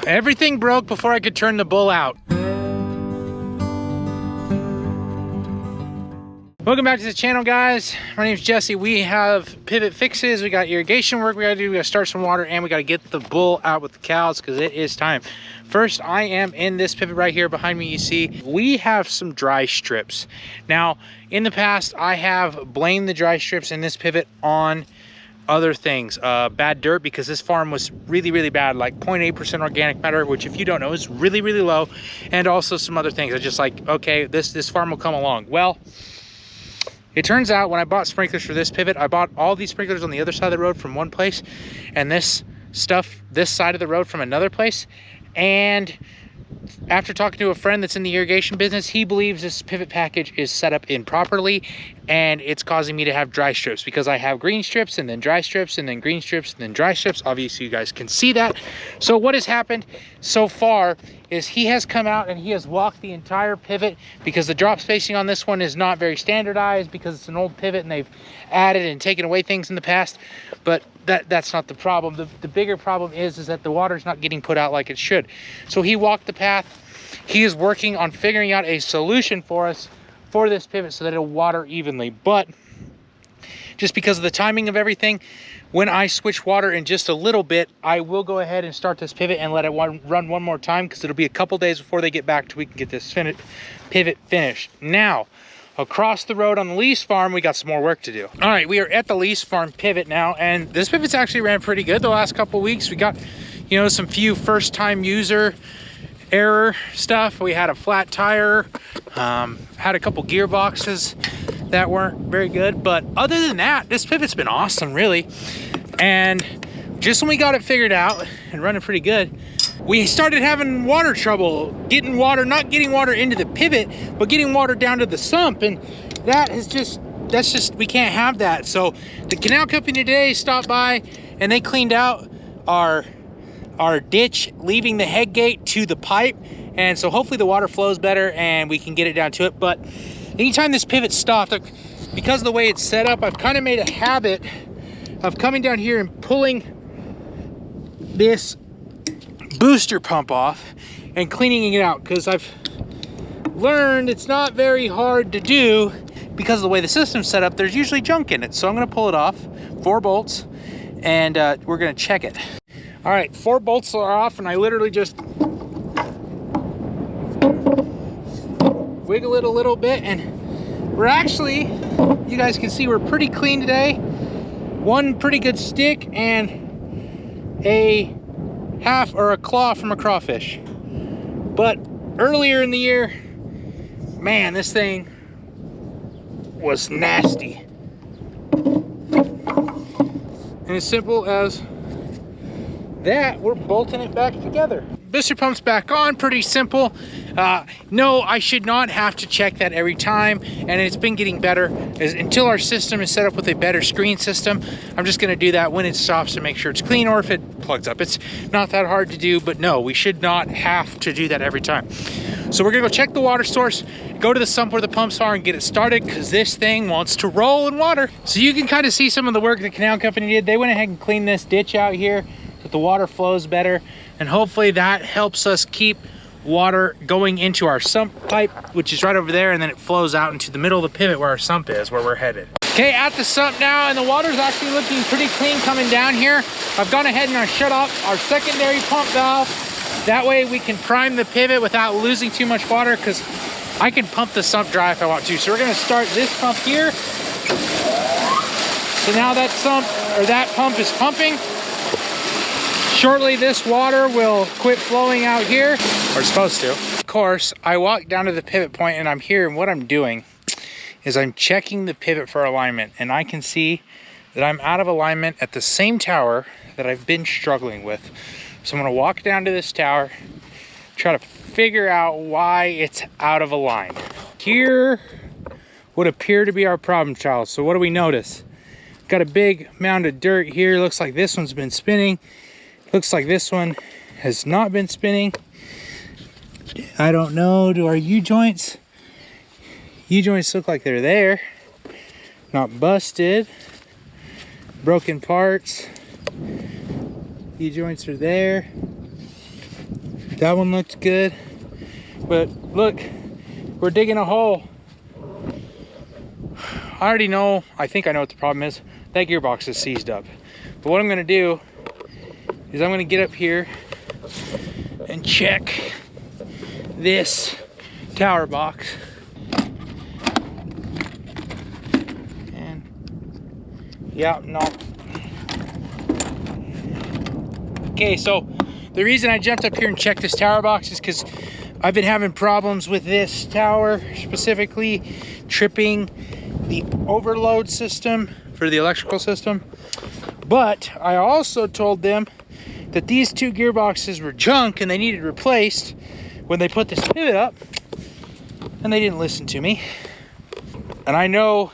Everything broke before I could turn the bull out. Welcome back to the channel, guys. My name is Jesse. We have pivot fixes. We got irrigation work we gotta do. We gotta start some water, and we gotta get the bull out with the cows because it is time. First, I am in this pivot right here behind me. You see, we have some dry strips. Now, in the past, I have blamed the dry strips in this pivot on other things, bad dirt, because this farm was really bad, like 0.8% organic matter, which if you don't know is really low, and also some other things. I just like, okay, this farm will come along. Well, it turns out when I bought sprinklers for this pivot, I bought all these sprinklers on the other side of the road from one place, and this stuff this side of the road from another place. And after talking to a friend that's in the irrigation business, he believes this pivot package is set up improperly, and it's causing me to have dry strips because I have green strips and then dry strips and then green strips and then dry strips. Obviously you guys can see that. So what has happened so far is he has come out and he has walked the entire pivot, because the drop spacing on this one is not very standardized because it's an old pivot and they've added and taken away things in the past. But that's not the problem. The bigger problem is that the water's not getting put out like it should. So he walked the path. He is working on figuring out a solution for us for this pivot so that it'll water evenly. But just because of the timing of everything, when I switch water in just a little bit, I will go ahead and start this pivot and let it run one more time, because it'll be a couple days before they get back till we can get this pivot finished. Now, across the road on the lease farm, we got some more work to do. All right, we are at the lease farm pivot now, and this pivot's actually ran pretty good the last couple of weeks. We got, you know, some few first-time user error stuff. We had a flat tire, had a couple gearboxes that weren't very good, but other than that, this pivot's been awesome, really. And just when we got it figured out and running pretty good, we started having water trouble, not getting water into the pivot, but getting water down to the sump. And that's just, we can't have that. So the canal company today stopped by and they cleaned out our ditch leaving the head gate to the pipe. And so hopefully the water flows better and we can get it down to it. But anytime this pivot stopped, because of the way it's set up, I've kind of made a habit of coming down here and pulling this booster pump off and cleaning it out, because I've learned it's not very hard to do because of the way the system's set up. There's usually junk in it. So I'm going to pull it off, 4 bolts, and we're going to check it. All right, 4 bolts are off, and I literally just wiggle it a little bit, and we're actually, you guys can see, we're pretty clean today. One pretty good stick and a half or a claw from a crawfish. But earlier in the year, man, this thing was nasty. And as simple as that, we're bolting it back together. Booster pump's back on, pretty simple. No, I should not have to check that every time, and it's been getting better until our system is set up with a better screen system. I'm just gonna do that when it stops to make sure it's clean, or if it plugs up. It's not that hard to do, but no, we should not have to do that every time. So we're gonna go check the water source, go to the sump where the pumps are, and get it started, because this thing wants to roll in water. So you can kind of see some of the work the canal company did. They went ahead and cleaned this ditch out here so that the water flows better, and hopefully that helps us keep water going into our sump pipe, which is right over there, and then it flows out into the middle of the pivot where our sump is, where we're headed. Okay, at the sump now, and the water's actually looking pretty clean coming down here. I've gone ahead and I shut off our secondary pump valve. That way we can prime the pivot without losing too much water, because I can pump the sump dry if I want to. So we're gonna start this pump here. So now that sump, or that pump, is pumping. Shortly, this water will quit flowing out here, or it's supposed to. Of course, I walk down to the pivot point and I'm here, and what I'm doing is I'm checking the pivot for alignment, and I can see that I'm out of alignment at the same tower that I've been struggling with. So I'm gonna walk down to this tower, try to figure out why it's out of alignment. Here would appear to be our problem child. So what do we notice? Got a big mound of dirt here. Looks like this one's been spinning. Looks like this one has not been spinning. I don't know, do our U-joints look like they're there, not busted. Broken parts, U-joints are there. That one looks good. But look, we're digging a hole. I already know, I think I know what the problem is. That gearbox is seized up. But what I'm gonna do is I'm gonna get up here and check this tower box. And yeah, no. Okay, so the reason I jumped up here and checked this tower box is because I've been having problems with this tower, specifically tripping the overload system for the electrical system. But I also told them that these two gearboxes were junk and they needed replaced when they put this pivot up, and they didn't listen to me. And I know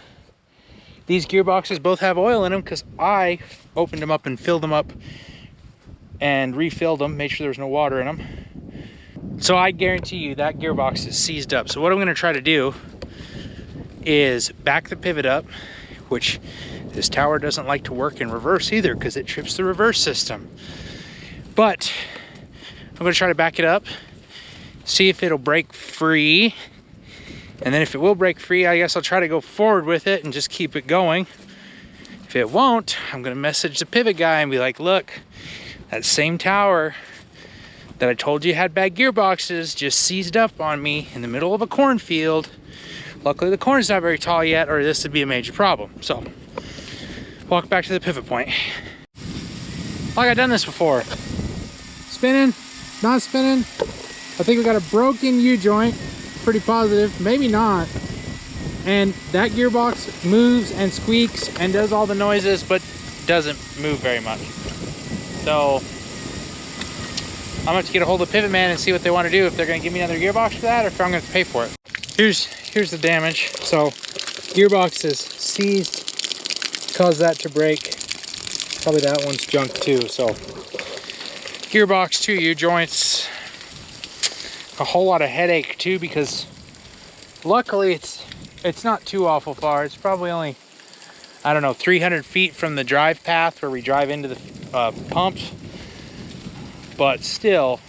these gearboxes both have oil in them because I opened them up and filled them up and refilled them, made sure there was no water in them. So I guarantee you that gearbox is seized up. So what I'm gonna try to do is back the pivot up, which this tower doesn't like to work in reverse either because it trips the reverse system. But I'm gonna try to back it up, see if it'll break free. And then if it will break free, I guess I'll try to go forward with it and just keep it going. If it won't, I'm gonna message the pivot guy and be like, look, that same tower that I told you had bad gearboxes just seized up on me in the middle of a cornfield. Luckily the corn's not very tall yet, or this would be a major problem. So, walk back to the pivot point. Like I've done this before. Spinning, not spinning. I think we got a broken U-joint, pretty positive, maybe not. And that gearbox moves and squeaks and does all the noises, but doesn't move very much. So, I'm gonna have to get a hold of Pivot Man and see what they want to do, if they're gonna give me another gearbox for that or if I'm gonna have to pay for it. Here's the damage. So gearbox is seized, caused that to break. Probably that one's junk too. So gearbox, 2 U-joints, a whole lot of headache too, because luckily it's not too awful far. It's probably only, I don't know, 300 feet from the drive path where we drive into the pumps. But still,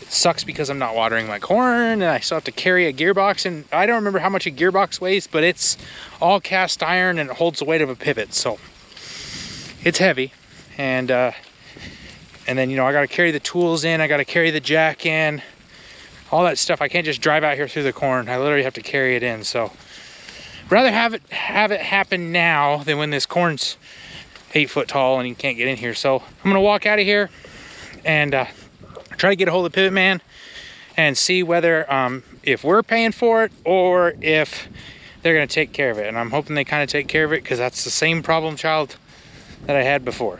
it sucks because I'm not watering my corn and I still have to carry a gearbox. And I don't remember how much a gearbox weighs, but it's all cast iron and it holds the weight of a pivot. So it's heavy. And then, you know, I got to carry the tools in. I got to carry the jack in. All that stuff. I can't just drive out here through the corn. I literally have to carry it in. So rather have it happen now than when this corn's 8 foot tall and you can't get in here. So I'm going to walk out of here and try to get a hold of Pivot Man and see whether if we're paying for it or if they're going to take care of it. And I'm hoping they kind of take care of it because that's the same problem child that I had before.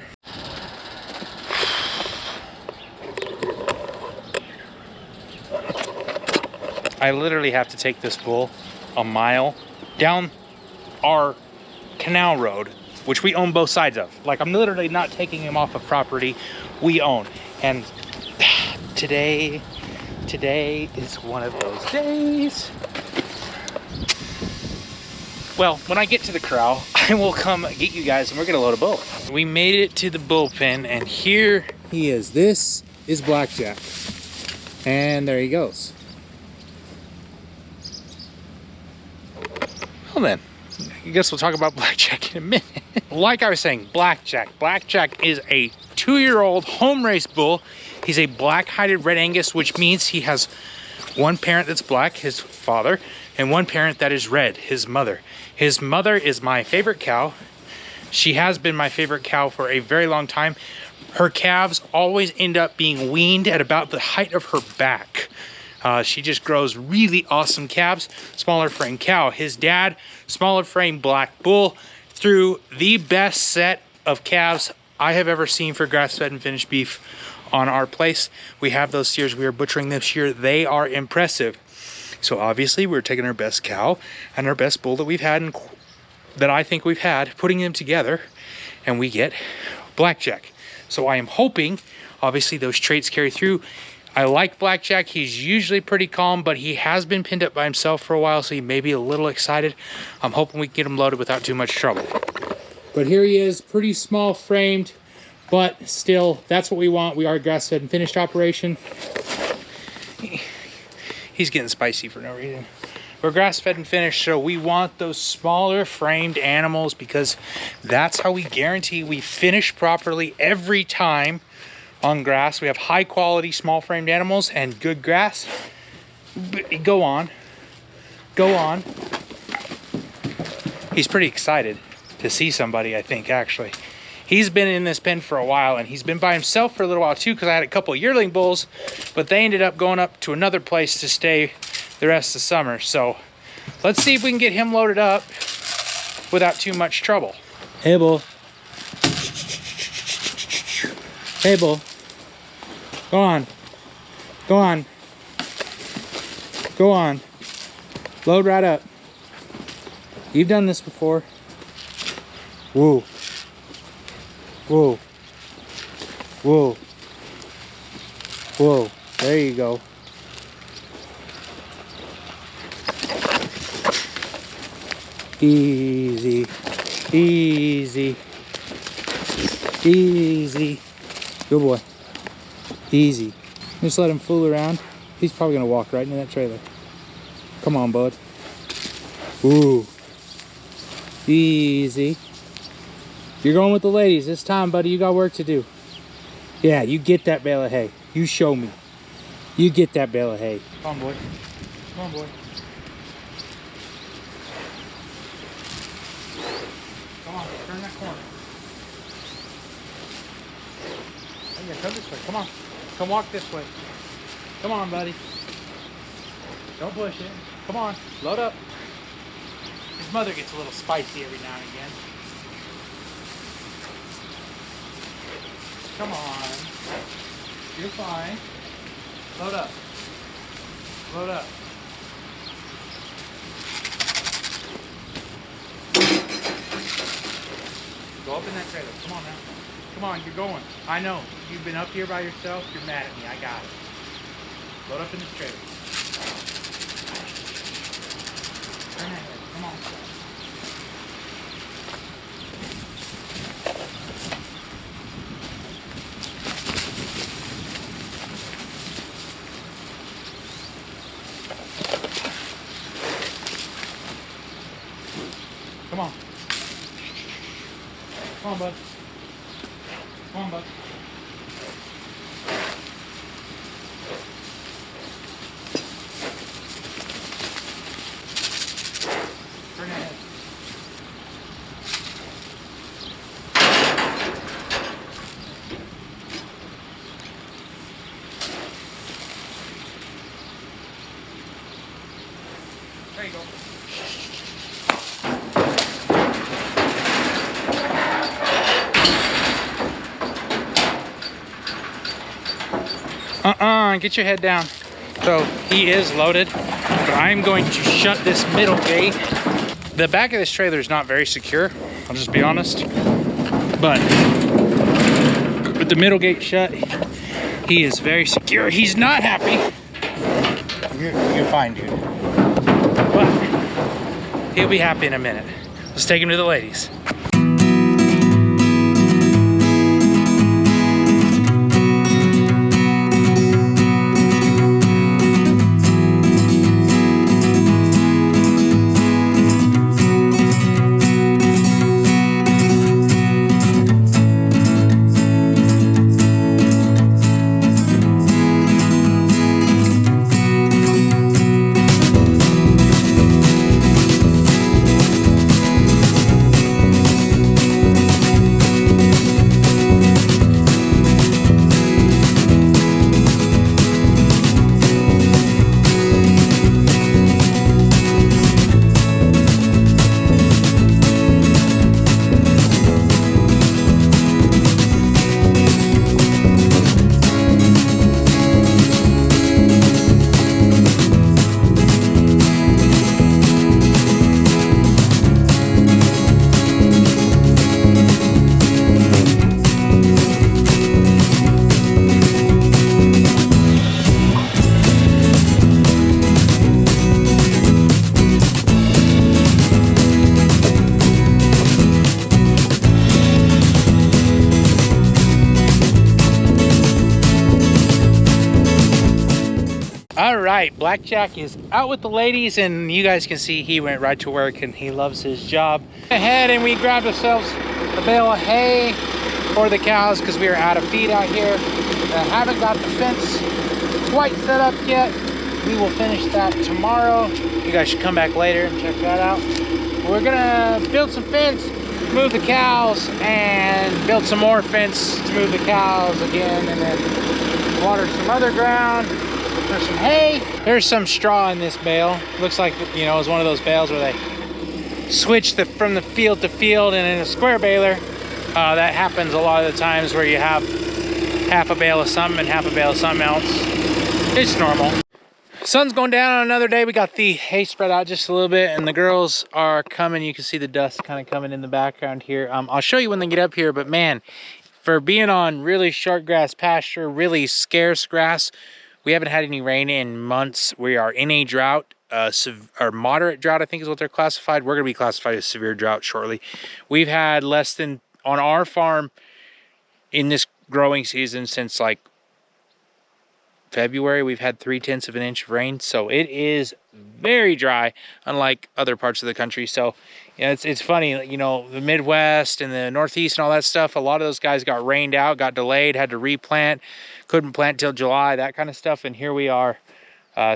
I literally have to take this bull a mile down our canal road, which we own both sides of. Like, I'm literally not taking him off of property we own. And today is one of those days. Well, when I get to the corral, I will come get you guys and we're gonna load a bull. We made it to the bullpen and here he is. This is Blackjack. And there he goes. Well then, I guess we'll talk about Blackjack in a minute. Like I was saying, Blackjack. Blackjack is a 2-year-old home race bull. He's a black-hided red Angus, which means he has one parent that's black, his father, and one parent that is red, his mother. His mother is my favorite cow. She has been my favorite cow for a very long time. Her calves always end up being weaned at about the height of her back. She just grows really awesome calves. Smaller frame cow. His dad, smaller frame black bull, threw the best set of calves I have ever seen for grass-fed and finished beef on our place. We have those steers we are butchering this year. They are impressive. So obviously we're taking our best cow and our best bull that we've had, and that I think we've had, putting them together, and we get Blackjack. So I am hoping, obviously, those traits carry through. I like Blackjack. He's usually pretty calm, but he has been pinned up by himself for a while, so he may be a little excited. I'm hoping we can get him loaded without too much trouble. But here he is, pretty small framed, but still, that's what we want. We are a grass-fed and finished operation. He's getting spicy for no reason. We're grass-fed and finished, so we want those smaller framed animals because that's how we guarantee we finish properly every time on grass. We have high quality small framed animals and good grass. Go on. Go on. He's pretty excited to see somebody, I think, actually. He's been in this pen for a while, and he's been by himself for a little while too, because I had a couple of yearling bulls, but they ended up going up to another place to stay the rest of the summer. So let's see if we can get him loaded up without too much trouble. Hey, bull. Hey, bull. Go on. Go on. Go on. Load right up. You've done this before. Whoa. Whoa. Whoa. Whoa. There you go. Easy. Easy. Easy. Good boy. Easy. Just let him fool around. He's probably gonna walk right into that trailer. Come on, bud. Ooh. Easy. You're going with the ladies this time, buddy. You got work to do. Yeah, you get that bale of hay. You show me. You get that bale of hay. Come on, boy. Come on, boy. Come on, turn that corner. Oh, yeah, come this way. Come on. Come walk this way. Come on, buddy. Don't push it. Come on. Load up. His mother gets a little spicy every now and again. Come on. You're fine. Load up. Load up. Go up in that trailer. Come on now. Come on, you're going. I know. You've been up here by yourself. You're mad at me. I got it. Load up in this trailer. Turn that head. Come on. Come on. Come on, bud. Come on, bud. Turn that head. There you go. Get your head down. So he is loaded, but I'm going to shut this middle gate. The back of this trailer is not very secure, I'll just be honest, but with the middle gate shut, he is very secure. He's not happy. You're fine, dude, but he'll be happy in a minute. Let's take him to the ladies. All right, Blackjack is out with the ladies, and you guys can see he went right to work and he loves his job. Ahead, and we grabbed ourselves a bale of hay for the cows because we are out of feed out here. I haven't got the fence quite set up yet. We will finish that tomorrow. You guys should come back later and check that out. We're gonna build some fence, move the cows, and build some more fence to move the cows again, and then water some other ground. There's some hay. There's some straw in this bale. Looks like, you know, it's one of those bales where they switch from the field to field, and in a square baler, that happens a lot of the times where you have half a bale of something and half a bale of something else. It's normal. Sun's going down on another day. We got the hay spread out just a little bit, and the girls are coming. You can see the dust kind of coming in the background here. I'll show you when they get up here, but man, for being on really short grass pasture, really scarce grass, we haven't had any rain in months. We are in a drought, or moderate drought, I think is what they're classified. We're gonna be classified as severe drought shortly. We've had less than, on our farm in this growing season since like February, we've had 3/10 of an inch of rain. So it is very dry, unlike other parts of the country. So yeah, it's funny, you know, the Midwest and the Northeast and all that stuff, a lot of those guys got rained out, got delayed, had to replant, couldn't plant till July, that kind of stuff. And here we are,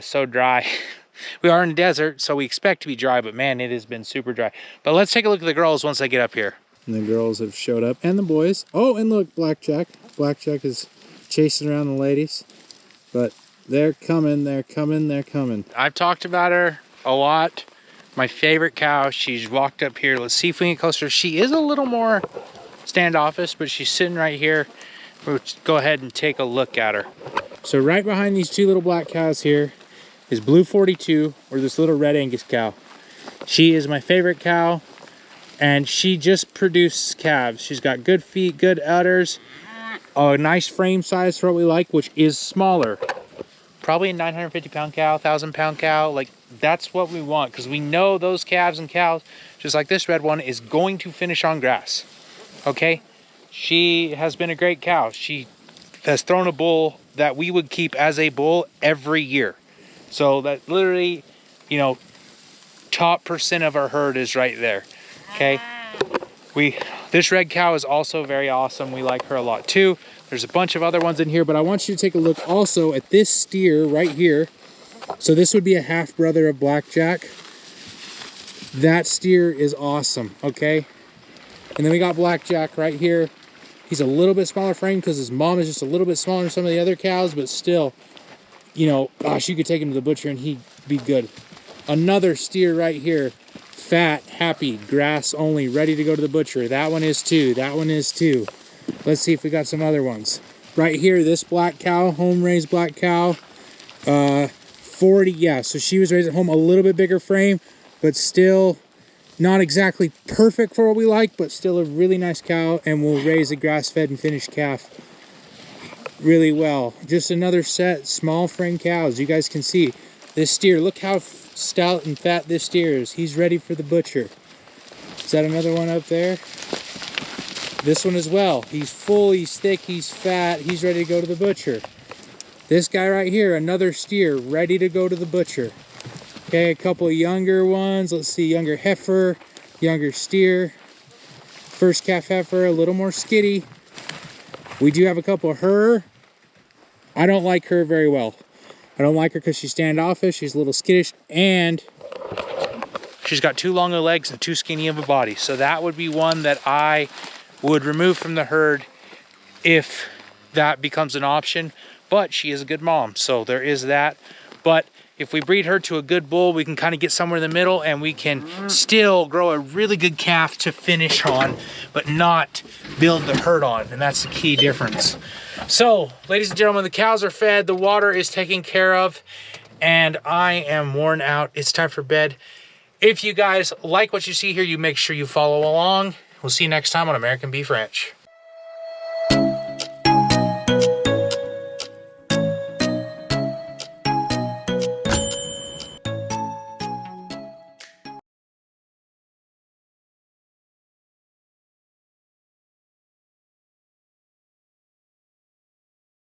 so dry. We are in the desert, so we expect to be dry, but man, it has been super dry. But let's take a look at the girls once they get up here. And the girls have showed up, and the boys. Oh, and look, Blackjack. Blackjack is chasing around the ladies. But they're coming, they're coming, they're coming. I've talked about her a lot. My favorite cow. She's walked up here. Let's see if we can get closer. She is a little more standoffish, but she's sitting right here. We'll go ahead and take a look at her. So right behind these two little black cows here is Blue 42, or this little red Angus cow. She is my favorite cow, and she just produced calves. She's got good feet, good udders, a nice frame size for what we like, which is smaller. Probably a 950-pound cow, 1,000-pound cow. Like, that's what we want, because we know those calves and cows, just like this red one, is going to finish on grass. Okay? She has been a great cow. She has thrown a bull that we would keep as a bull every year. So that literally, you know, top % of our herd is right there. Okay? This red cow is also very awesome. We like her a lot too. There's a bunch of other ones in here, but I want you to take a look also at this steer right here. So this would be a half brother of Blackjack. That steer is awesome, okay? And then we got Blackjack right here. He's a little bit smaller frame because his mom is just a little bit smaller than some of the other cows, but still, you know, gosh, you could take him to the butcher and he'd be good. Another steer right here. Fat, happy, grass only, ready to go to the butcher. That one is too. That one is too. Let's see if we got some other ones. Right here, this black cow, home-raised black cow. 40, yeah, so she was raised at home, a little bit bigger frame, but still not exactly perfect for what we like, but still a really nice cow, and will raise a grass-fed and finished calf really well. Just another set, small frame cows. You guys can see this steer. Look how stout and fat this steer is. He's ready for the butcher. Is that another one up there? This one as well. He's full, he's thick, he's fat, he's ready to go to the butcher. This guy right here, another steer, ready to go to the butcher. Okay, a couple of younger ones. Let's see, younger heifer, younger steer. First calf heifer, a little more skitty. We do have a couple of her. I don't like her very well. I don't like her because she's standoffish, she's a little skittish, and she's got too long of legs and too skinny of a body. So that would be one that I would remove from the herd if that becomes an option. But she is a good mom, so there is that. But if we breed her to a good bull, we can kind of get somewhere in the middle, and we can still grow a really good calf to finish on, but not build the herd on. And that's the key difference. So, ladies and gentlemen, the cows are fed, the water is taken care of, and I am worn out. It's time for bed. If you guys like what you see here, you make sure you follow along. We'll see you next time on American Beef Ranch.